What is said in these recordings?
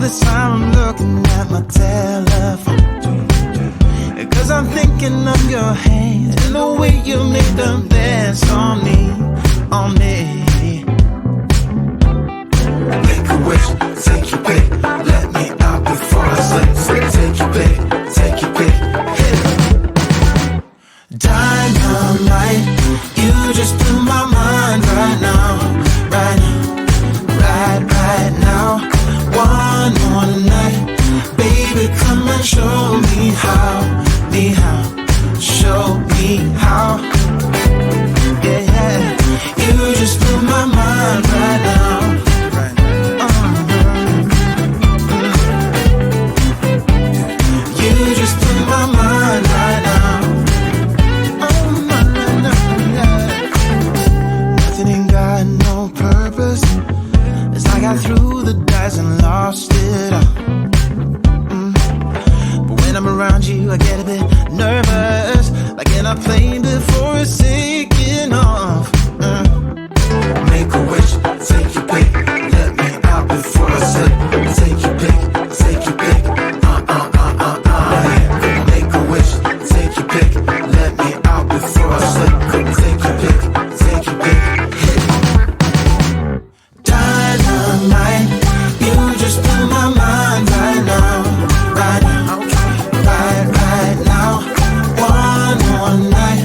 this time I'm looking at my telephone, 'cause I'm thinking of your hands and the way you make them dance on me, on me. Make a wish, take your pick, let me out before I slip. Take your pick, take your pick, hit it. Dynamite, you just blew my mind right now, right now, right now. One more night, baby, come and show me how, show me how. Yeah, yeah, you just blew my mind right now. You just blew my mind right now. Oh, yeah. Nothing ain't got no purpose. It's like I threw the dice and lost it all. But when I'm around you, I get a bit nervous, like in a plane before it's taking off. Make a wish, take your pick, let me out before I slip. Take your pick, take your pick. Yeah. Make a wish, take your pick, let me out before I slip. Take your pick, take your pick. Dynamite, you just blew my mind right now, right now, right now. One more night,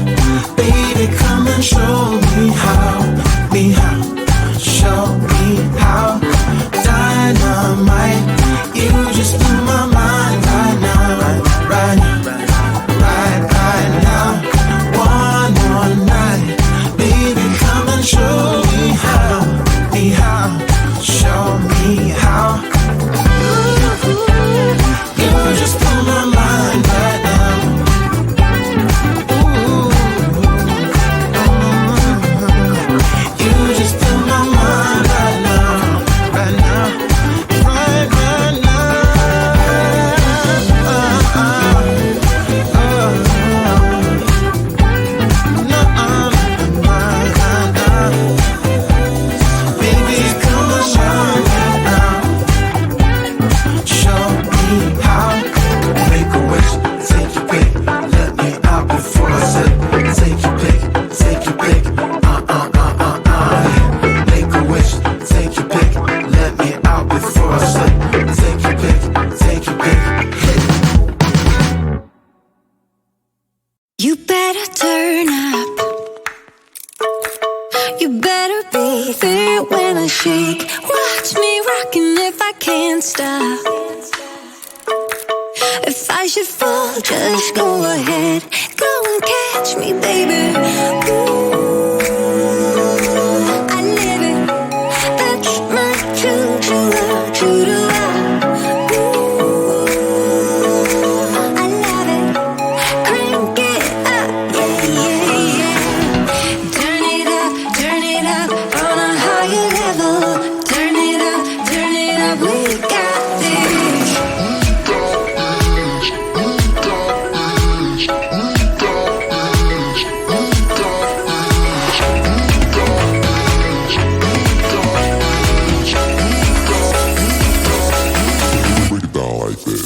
baby, come and show me how, show me how. Dynamite, you just blew my mind right now, right now, right now. One more night, baby, come and show me how, show me how. You just blew my mind right now. You just blew my mind right now, right now, right now. Baby, come on right now, show me how. Make a wish, take your pick, let me out before I slip. Take your pick, take your pick. Yeah. Make a wish, take your pick, let me out before I slip. Take your pick, take your pick. Hit it. You better turn up. You better be there when I shake. Watch me rocking if I can't stop. If I should fall, just go ahead. Go and catch me, baby. Ooh, I live it. That's my true love, true love. Ooh, I love it. Crank it up, yeah, yeah, yeah. Turn it up on a higher level. Turn it up, we got this. Break it down like this.